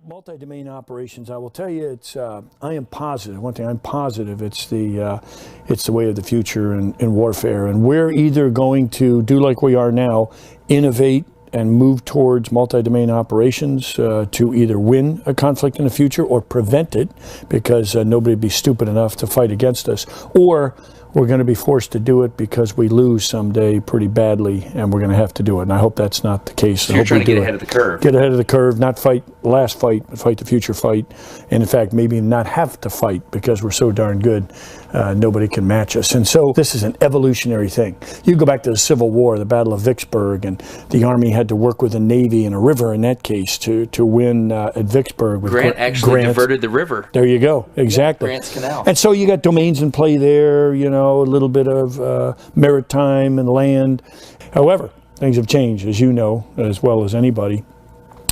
multi-domain operations, I will tell you, it's I am positive. One thing I'm positive, it's the way of the future in warfare, and we're either going to do like we are now, innovate and move towards multi-domain operations to either win a conflict in the future or prevent it, because nobody would be stupid enough to fight against us, or we're going to be forced to do it because we lose someday pretty badly, and we're going to have to do it. And I hope that's not the case. So you're trying to get ahead of the curve. Get ahead of the curve, not fight the last fight, but fight the future fight. And in fact, maybe not have to fight because we're so darn good, nobody can match us. And so this is an evolutionary thing. You go back to the Civil War, the Battle of Vicksburg, and the Army had to work with the Navy and a river in that case to win at Vicksburg. With Grant actually diverted the river. There you go, exactly. Yeah, Grant's Canal. And so you got domains in play there, you know, a little bit of maritime and land. However, things have changed, as you know, as well as anybody.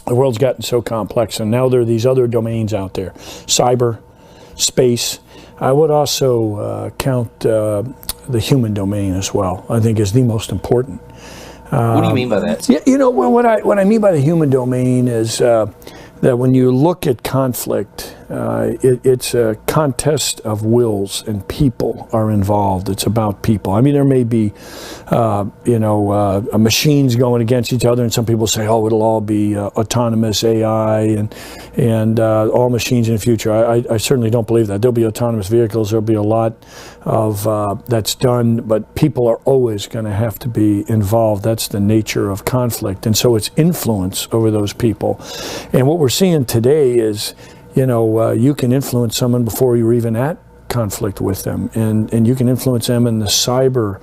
The world's gotten so complex, and now there are these other domains out there. Cyber, space. I would also count the human domain as well, I think is the most important. What do you mean by that? Yeah, you know, what I mean by the human domain is that when you look at conflict, it's a contest of wills, and people are involved. It's about people. I mean, there may be, machines going against each other, and some people say, oh, it'll all be autonomous AI and all machines in the future. I certainly don't believe that. There'll be autonomous vehicles. There'll be a lot of that's done, but people are always going to have to be involved. That's the nature of conflict, and so it's influence over those people. And what we're seeing today is, you can influence someone before you're even at conflict with them, and you can influence them in the cyber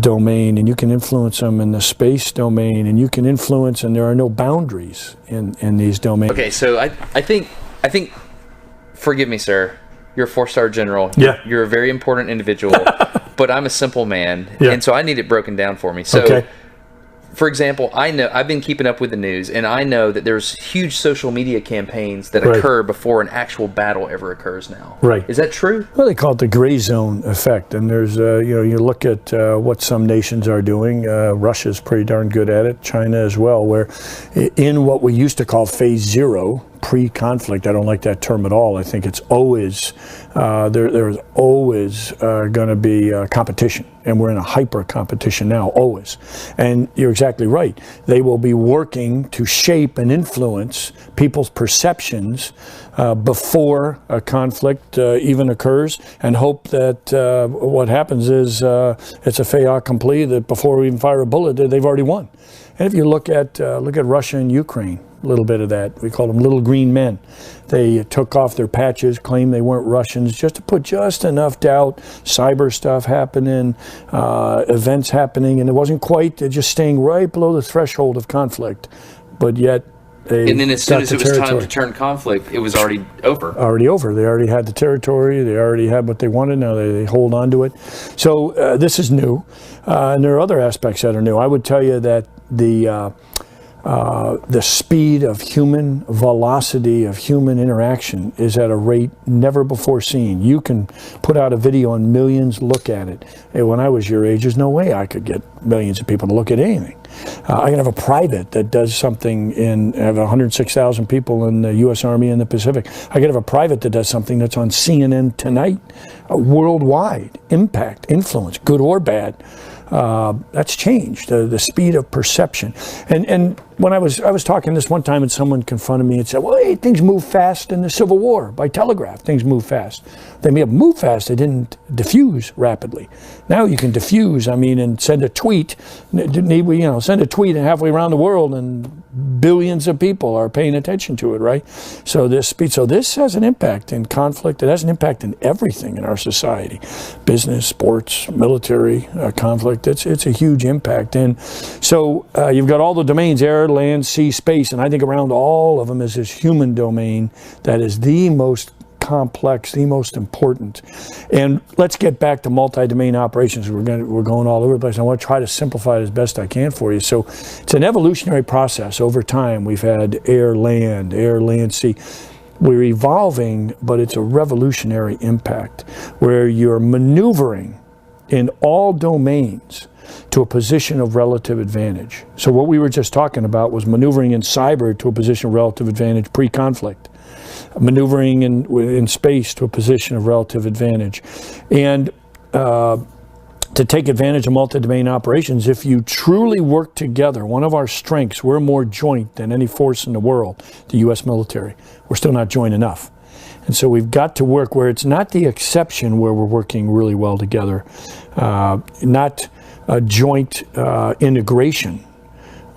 domain, and you can influence them in the space domain, and you can influence, and there are no boundaries in these domains. Okay, so I think, forgive me, sir, you're a 4-star general. Yeah. You're a very important individual, but I'm a simple man, yeah. And so I need it broken down for me. So. Okay. For example, I know I've been keeping up with the news, and I know that there's huge social media campaigns that occur before an actual battle ever occurs now. Right. Is that true? Well, they call it the gray zone effect, and there's, you look at what some nations are doing. Russia's pretty darn good at it. China as well, where in what we used to call phase 0, pre-conflict, I don't like that term at all. I think it's always, there's always going to be competition, and we're in a hyper competition now, always. And you're exactly right. They will be working to shape and influence people's perceptions before a conflict even occurs, and hope that what happens is it's a fait accompli, that before we even fire a bullet, they've already won. And if you look at Russia and Ukraine, a little bit of that. We call them little green men. They took off their patches, claimed they weren't Russians, just to put just enough doubt. Cyber stuff happening, events happening, and it wasn't quite, they're just staying right below the threshold of conflict. But yet, and then as soon as it was time to turn conflict, it was already over. Already over. They already had the territory. They already had what they wanted. Now they hold on to it. So this is new. And there are other aspects that are new. I would tell you that the speed of human velocity of human interaction is at a rate never before seen. You can put out a video and millions look at it. And when I was your age, there's no way I could get millions of people to look at anything. I can have a private that does something have 106,000 people in the U.S. Army in the Pacific. I can have a private that does something that's on CNN tonight. Worldwide impact, influence, good or bad. That's changed, the speed of perception. And when I was talking this one time, and someone confronted me and said, well, hey, things move fast in the Civil War. By telegraph, things move fast. They may have moved fast, they didn't diffuse rapidly. Now you can diffuse, and send a tweet, send a tweet and halfway around the world, and billions of people are paying attention to it, right? So this has an impact in conflict. It has an impact in everything in our society. Business, sports, military, conflict. It's a huge impact. And so you've got all the domains, air, land, sea, space, and I think around all of them is this human domain that is the most complex, the most important. And let's get back to multi-domain operations. We're going all over the place. I want to try to simplify it as best I can for you. So it's an evolutionary process over time. We've had air, land, sea. We're evolving, but it's a revolutionary impact where you're maneuvering in all domains to a position of relative advantage. So what we were just talking about was maneuvering in cyber to a position of relative advantage pre-conflict, maneuvering in space to a position of relative advantage, and to take advantage of multi-domain operations. If you truly work together, one of our strengths, we're more joint than any force in the world, the U.S. military. We're still not joint enough. And so we've got to work where it's not the exception where we're working really well together, not joint integration.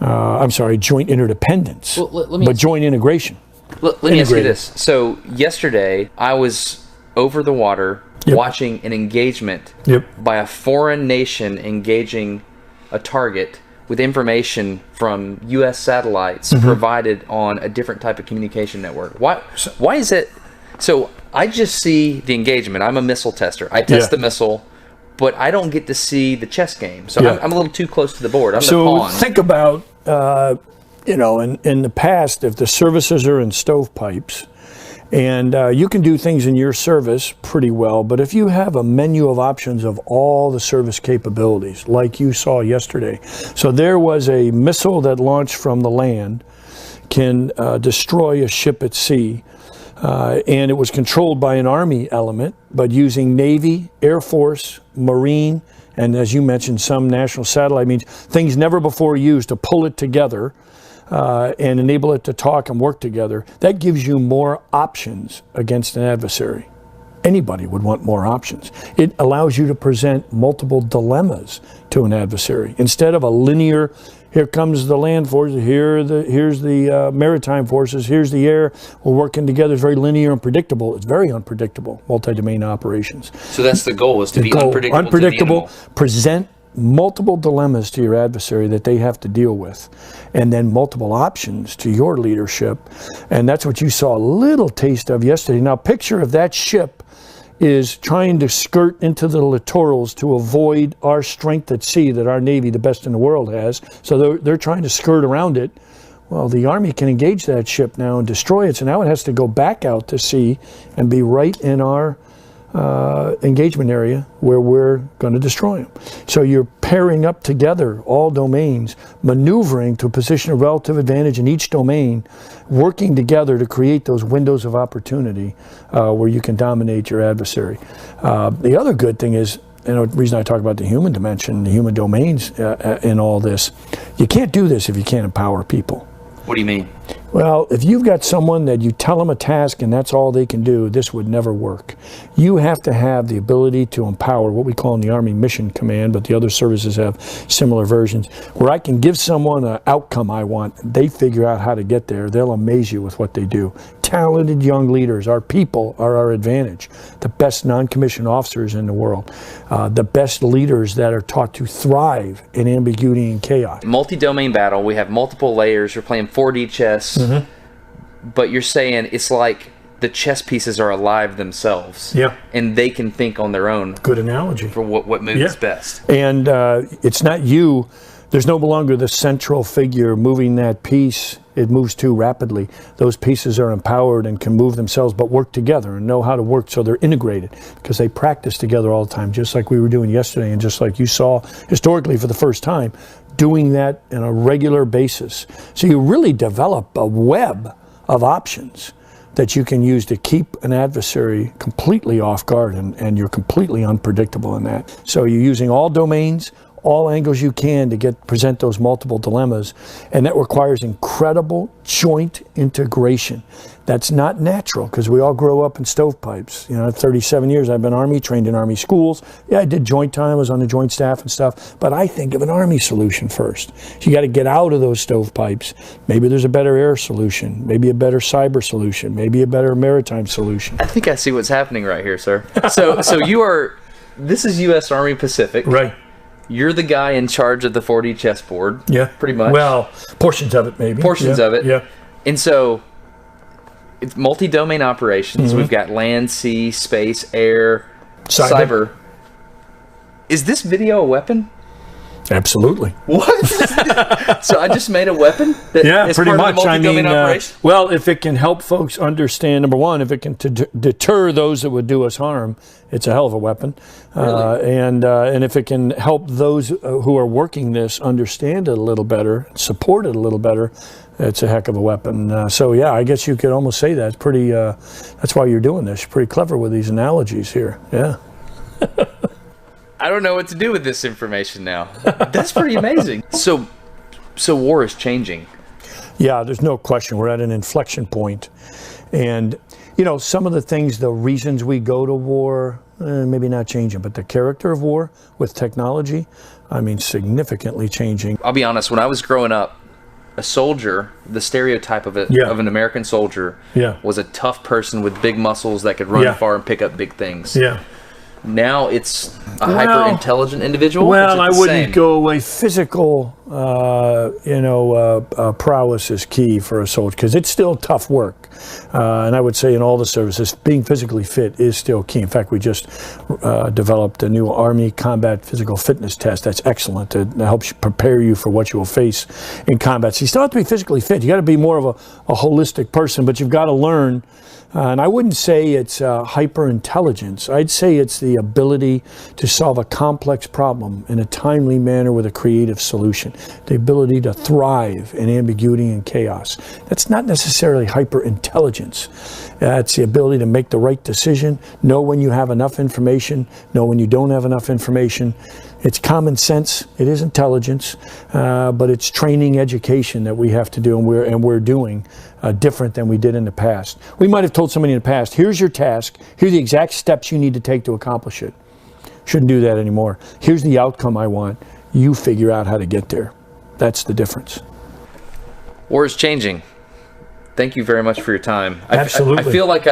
I'm sorry, joint interdependence, but joint integration. Let me ask you this. So yesterday, I was over the water watching an engagement by a foreign nation engaging a target with information from U.S. satellites provided on a different type of communication network. Why is it? So I just see the engagement. I'm a missile tester. I test the missile, but I don't get to see the chess game. So I'm a little too close to the board. I'm the pawn. So think about, you know, in the past, if the services are in stovepipes, and you can do things in your service pretty well, but if you have a menu of options of all the service capabilities, like you saw yesterday. So there was a missile that launched from the land, can destroy a ship at sea, and it was controlled by an Army element, but using Navy, Air Force, Marine, and as you mentioned, some national satellite means things never before used to pull it together and enable it to talk and work together. That gives you more options against an adversary. Anybody would want more options. It allows you to present multiple dilemmas to an adversary. Instead of a linear, here comes the land forces, here's the maritime forces, here's the air, we're working together. It's very linear and predictable. It's very unpredictable, multi-domain operations. So that's the goal, is to be unpredictable. Unpredictable, present multiple dilemmas to your adversary that they have to deal with, and then multiple options to your leadership. And that's what you saw a little taste of yesterday. Now picture if that ship is trying to skirt into the littorals to avoid our strength at sea that our Navy, the best in the world, has. So they're trying to skirt around it. Well, the Army can engage that ship now and destroy it. So now it has to go back out to sea and be right in our engagement area where we're going to destroy them. So you're pairing up together all domains, maneuvering to a position of relative advantage in each domain, working together to create those windows of opportunity where you can dominate your adversary. The other good thing is, you know, the reason I talk about the human dimension, the human domains in all this, you can't do this if you can't empower people. What do you mean? Well, if you've got someone that you tell them a task and that's all they can do, this would never work. You have to have the ability to empower, what we call in the Army Mission Command, but the other services have similar versions, where I can give someone an outcome I want. They figure out how to get there. They'll amaze you with what they do. Talented young leaders, our people are our advantage. The best non-commissioned officers in the world. The best leaders that are taught to thrive in ambiguity and chaos. Multi-domain battle, we have multiple layers. You're playing 4D chess. But you're saying it's like the chess pieces are alive themselves. Yeah. And they can think on their own. Good analogy. For what moves best. And it's not you. There's no longer the central figure moving that piece. It moves too rapidly. Those pieces are empowered and can move themselves, but work together and know how to work, so they're integrated because they practice together all the time, just like we were doing yesterday and just like you saw historically for the first time, doing that on a regular basis. So you really develop a web of options that you can use to keep an adversary completely off guard, and you're completely unpredictable in that. So you're using all domains, all angles you can to present those multiple dilemmas, and that requires incredible joint integration. That's not natural because we all grow up in stovepipes. You know, 37 years I've been Army, trained in Army schools. Yeah, I did joint time, I was on the joint staff and stuff, but I think of an Army solution first. So you got to get out of those stovepipes. Maybe there's a better air solution, maybe a better cyber solution, maybe a better maritime solution. I think I see what's happening right here, sir. So this is U.S. Army Pacific. Right. You're the guy in charge of the 4D chessboard. Yeah. Pretty much. Well, portions of it maybe. Portions of it. Yeah. And so it's multi-domain operations. We've got land, sea, space, air, cyber. Is this video a weapon? Absolutely. What? So I just made a weapon that is pretty part much. of the multi-domain operation? Well, if it can help folks understand, number one, if it can deter those that would do us harm, it's a hell of a weapon. Really? And if it can help those who are working this understand it a little better, support it a little better, it's a heck of a weapon. So yeah, I guess you could almost say that. It's pretty. That's why you're doing this. You're pretty clever with these analogies here. Yeah. I don't know what to do with this information now. That's pretty amazing. So war is changing. Yeah, there's no question. We're at an inflection point. And, you know, some of the things, the reasons we go to war, maybe not changing, but the character of war with technology, I mean, significantly changing. I'll be honest, when I was growing up, a soldier, the stereotype of an American soldier, was a tough person with big muscles that could run far and pick up big things. Yeah. Now it's a hyper-intelligent individual? Well, I wouldn't go away. Physical, prowess is key for a soldier because it's still tough work. And I would say in all the services, being physically fit is still key. In fact, we just developed a new Army combat physical fitness test that's excellent. It helps you prepare you for what you will face in combat. So you still have to be physically fit. You got to be more of a holistic person, but you've got to learn. And I wouldn't say it's hyper-intelligence. I'd say it's the ability to solve a complex problem in a timely manner with a creative solution. The ability to thrive in ambiguity and chaos. That's not necessarily hyper-intelligence. It's the ability to make the right decision, know when you have enough information, know when you don't have enough information. It's common sense. It is intelligence, but it's training, education that we have to do, and we're doing different than we did in the past. We might have told somebody in the past, here's your task, here are the exact steps you need to take to accomplish it. Shouldn't do that anymore. Here's the outcome I want. You figure out how to get there. That's the difference. War is changing. Thank you very much for your time. Absolutely. I feel like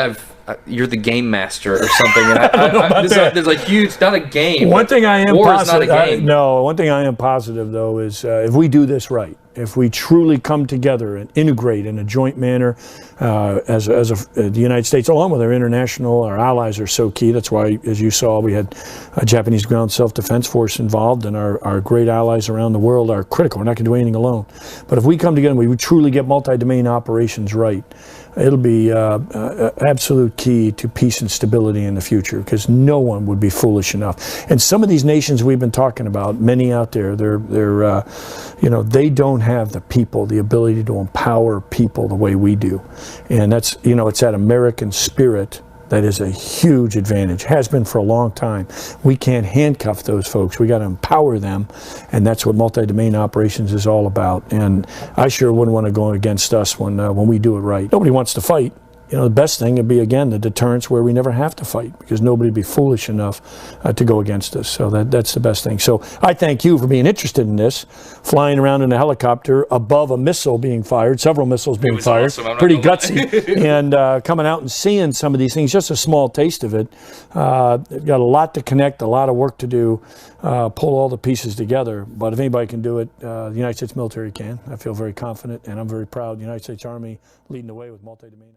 you're the game master or something. And there's a huge, not a game. One thing I am war positive. Is not a game. One thing I am positive though is if we do this right, if we truly come together and integrate in a joint manner as the United States, along with our our allies are so key. That's why, as you saw, we had a Japanese ground self-defense force involved, and our great allies around the world are critical. We're not going to do anything alone. But if we come together and we truly get multi-domain operations right, it'll be absolute key to peace and stability in the future, because no one would be foolish enough. And some of these nations we've been talking about, many out there, they don't have the people, the ability to empower people the way we do. And that's, it's that American spirit that is a huge advantage, has been for a long time. We can't handcuff those folks. We got to empower them, and that's what multi-domain operations is all about. And I sure wouldn't want to go against us when we do it right. Nobody wants to fight. The best thing would be, again, the deterrence where we never have to fight, because nobody would be foolish enough to go against us. So that's the best thing. So I thank you for being interested in this, flying around in a helicopter above a missile being fired, several missiles being fired, awesome. pretty gutsy, and coming out and seeing some of these things, just a small taste of it. Got a lot to connect, a lot of work to do, pull all the pieces together. But if anybody can do it, the United States military can. I feel very confident, and I'm very proud. The United States Army leading the way with multi-domain.